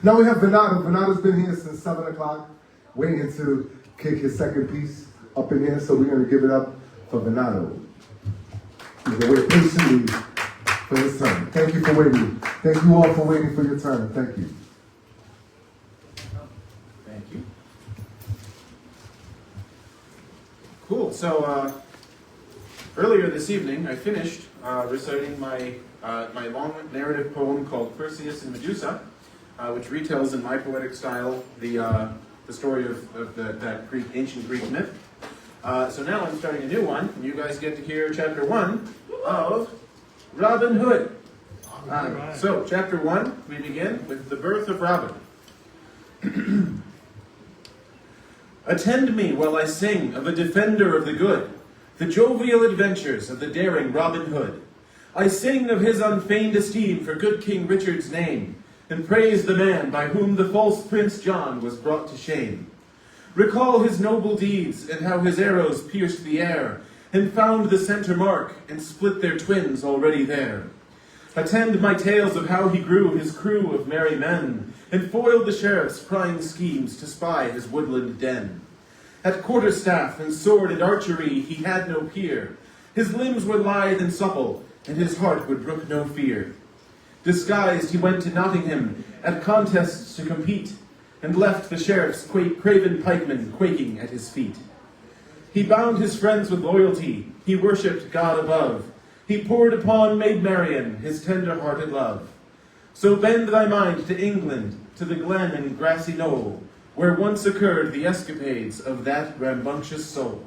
Now we have Venado. Venado's been here since 7 o'clock, waiting to kick his second piece up in here, so we're going to give it up for Venado. He's going to wait patiently for his turn. Thank you for waiting. Thank you all for waiting for your turn. Thank you. Thank you. Cool. So earlier this evening, I finished reciting my long narrative poem called Perseus and Medusa, which retells in my poetic style the story of that ancient Greek myth. So now I'm starting a new one, and you guys get to hear chapter 1 of Robin Hood. So chapter 1, we begin with the birth of Robin. Attend me while I sing of a defender of the good, the jovial adventures of the daring Robin Hood. I sing of his unfeigned esteem for good King Richard's name, and praise the man by whom the false Prince John was brought to shame. Recall his noble deeds, and how his arrows pierced the air, and found the center mark, and split their twins already there. Attend my tales of how he grew his crew of merry men, and foiled the sheriff's prying schemes to spy his woodland den. At quarterstaff and sword and archery he had no peer. His limbs were lithe and supple, and his heart would brook no fear. Disguised he went to Nottingham at contests to compete, and left the sheriff's craven pikemen quaking at his feet. He bound his friends with loyalty, he worshipped God above, he poured upon Maid Marian his tender-hearted love. So bend thy mind to England, to the glen and grassy knoll, where once occurred the escapades of that rambunctious soul.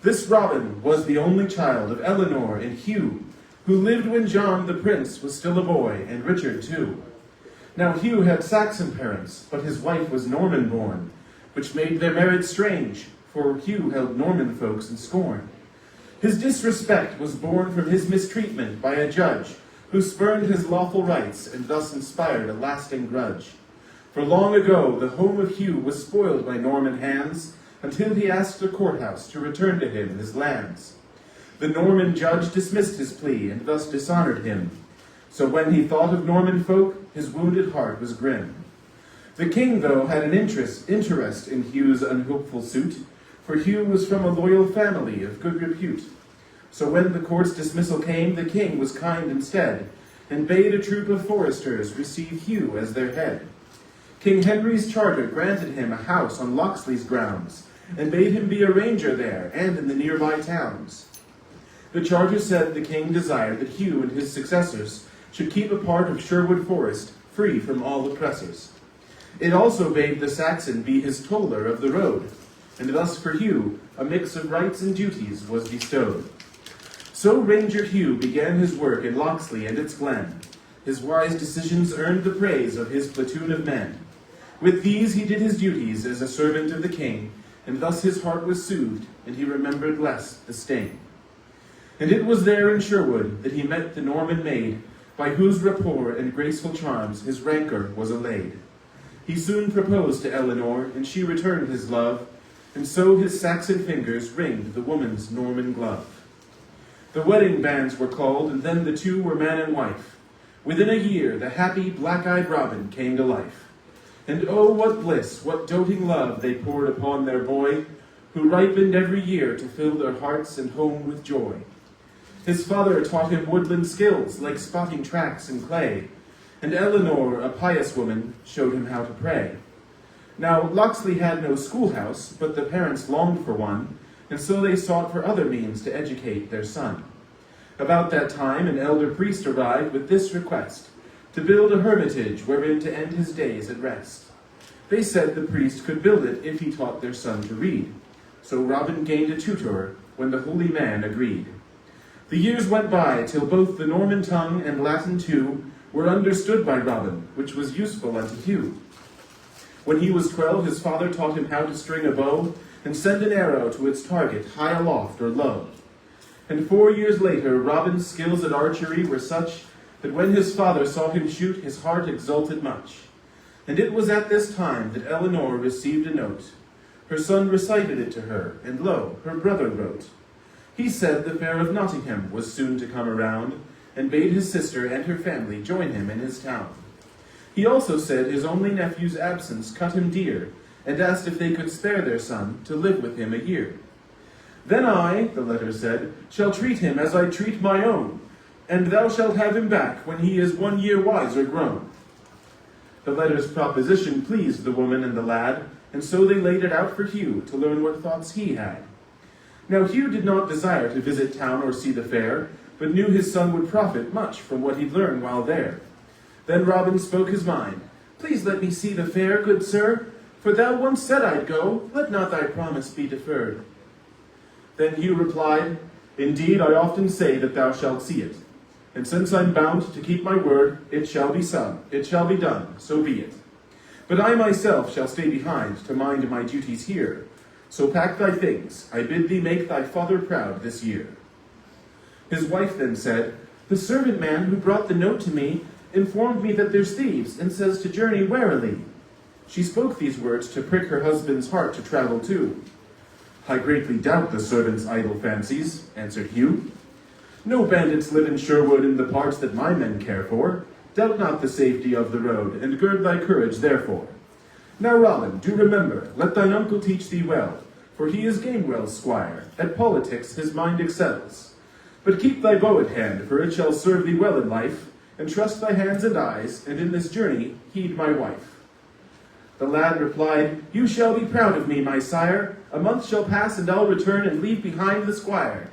This Robin was the only child of Eleanor and Hugh, who lived when John the Prince was still a boy, and Richard too. Now Hugh had Saxon parents, but his wife was Norman born, which made their marriage strange, for Hugh held Norman folks in scorn. His disrespect was born from his mistreatment by a judge, who spurned his lawful rights, and thus inspired a lasting grudge. For long ago the home of Hugh was spoiled by Norman hands, until he asked a courthouse to return to him his lands. The Norman judge dismissed his plea, and thus dishonored him. So when he thought of Norman folk, his wounded heart was grim. The king, though, had an interest in Hugh's unhopeful suit, for Hugh was from a loyal family of good repute. So when the court's dismissal came, the king was kind instead, and bade a troop of foresters receive Hugh as their head. King Henry's charter granted him a house on Locksley's grounds, and bade him be a ranger there and in the nearby towns. The charter said the king desired that Hugh and his successors should keep a part of Sherwood Forest free from all oppressors. It also bade the Saxon be his toller of the road, and thus for Hugh a mix of rights and duties was bestowed. So Ranger Hugh began his work in Locksley and its glen. His wise decisions earned the praise of his platoon of men. With these he did his duties as a servant of the king, and thus his heart was soothed, and he remembered less the sting. And it was there in Sherwood that he met the Norman maid, by whose rapport and graceful charms his rancor was allayed. He soon proposed to Eleanor, and she returned his love, and so his Saxon fingers ringed the woman's Norman glove. The wedding bands were called, and then the two were man and wife. Within a year the happy black-eyed Robin came to life. And oh, what bliss, what doting love they poured upon their boy, who ripened every year to fill their hearts and home with joy. His father taught him woodland skills, like spotting tracks in clay, and Eleanor, a pious woman, showed him how to pray. Now Locksley had no schoolhouse, but the parents longed for one, and so they sought for other means to educate their son. About that time an elder priest arrived with this request, to build a hermitage wherein to end his days at rest. They said the priest could build it if he taught their son to read. So Robin gained a tutor when the holy man agreed. The years went by till both the Norman tongue and Latin too were understood by Robin, which was useful unto Hugh. When he was 12, his father taught him how to string a bow and send an arrow to its target, high aloft or low. And 4 years later, Robin's skills at archery were such that when his father saw him shoot, his heart exulted much. And it was at this time that Eleanor received a note. Her son recited it to her, and lo, her brother wrote. He said the fair of Nottingham was soon to come around, and bade his sister and her family join him in his town. He also said his only nephew's absence cut him dear, and asked if they could spare their son to live with him a year. Then I, the letter said, shall treat him as I treat my own, and thou shalt have him back when he is 1 year wiser grown. The letter's proposition pleased the woman and the lad, and so they laid it out for Hugh to learn what thoughts he had. Now Hugh did not desire to visit town or see the fair, but knew his son would profit much from what he'd learn while there. Then Robin spoke his mind. Please let me see the fair, good sir, for thou once said I'd go, let not thy promise be deferred. Then Hugh replied, Indeed, I often say that thou shalt see it. And since I'm bound to keep my word, it shall be done, so be it. But I myself shall stay behind to mind my duties here. So pack thy things, I bid thee make thy father proud this year. His wife then said, The servant man who brought the note to me informed me that there's thieves, and says to journey warily. She spoke these words to prick her husband's heart to travel too. I greatly doubt the servant's idle fancies, answered Hugh. No bandits live in Sherwood in the parts that my men care for. Doubt not the safety of the road, and gird thy courage therefore. Now, Robin, do remember, let thine uncle teach thee well, for he is Gamewell's squire, at politics his mind excels. But keep thy bow at hand, for it shall serve thee well in life, and trust thy hands and eyes, and in this journey heed my wife. The lad replied, You shall be proud of me, my sire. A month shall pass, and I'll return and leave behind the squire.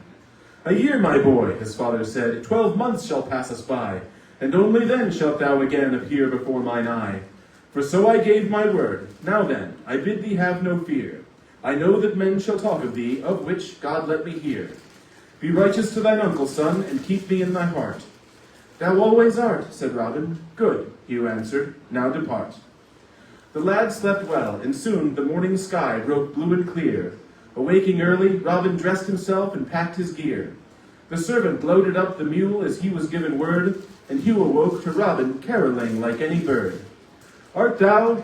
A year, my boy, his father said, 12 months shall pass us by, and only then shalt thou again appear before mine eye. For so I gave my word. Now then, I bid thee have no fear. I know that men shall talk of thee, of which God let me hear. Be righteous to thine uncle, son, and keep me in thy heart. Thou always art, said Robin. Good, Hugh answered. Now depart. The lad slept well, and soon the morning sky broke blue and clear. Awaking early, Robin dressed himself and packed his gear. The servant loaded up the mule as he was given word, and Hugh awoke to Robin carolling like any bird. Art thou,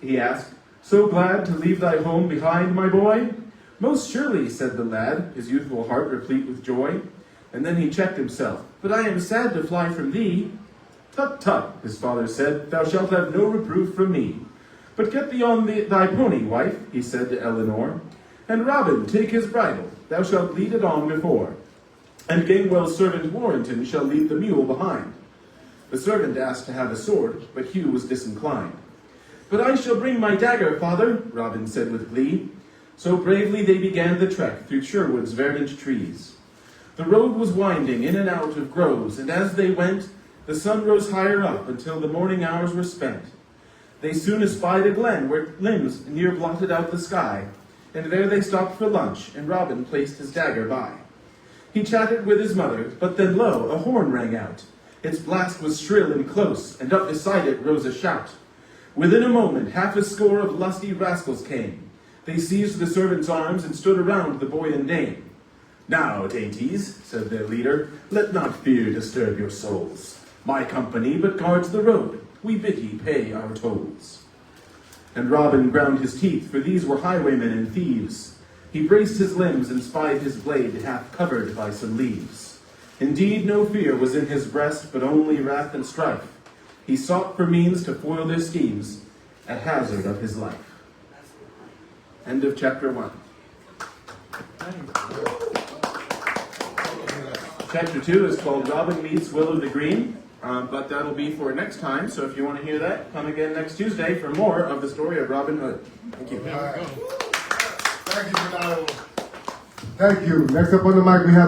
he asked, so glad to leave thy home behind, my boy? Most surely, said the lad, his youthful heart replete with joy. And then he checked himself. But I am sad to fly from thee. Tut, tut, his father said, thou shalt have no reproof from me. But get thee on thy pony, wife, he said to Eleanor. And Robin, take his bridle, thou shalt lead it on before. And Gamewell's servant Warrington shall lead the mule behind. The servant asked to have a sword, but Hugh was disinclined. But I shall bring my dagger, father, Robin said with glee. So bravely they began the trek through Sherwood's verdant trees. The road was winding in and out of groves, and as they went, the sun rose higher up until the morning hours were spent. They soon espied a glen where limbs near blotted out the sky, and there they stopped for lunch, and Robin placed his dagger by. He chatted with his mother, but then lo, a horn rang out. Its blast was shrill and close, and up beside it rose a shout. Within a moment, 50 of lusty rascals came. They seized the servant's arms and stood around the boy and dame. Now, dainties, said their leader, let not fear disturb your souls. My company but guards the road. We bid ye pay our tolls. And Robin ground his teeth, for these were highwaymen and thieves. He braced his limbs and spied his blade half covered by some leaves. Indeed, no fear was in his breast, but only wrath and strife. He sought for means to foil their schemes, at hazard of his life. End of chapter 1. Chapter 2 is called Robin Meets Will o' the Green, but that'll be for next time. So if you want to hear that, come again next Tuesday for more of the story of Robin Hood. Thank you. All right. Thank you, Fernando. Thank you. Next up on the mic we have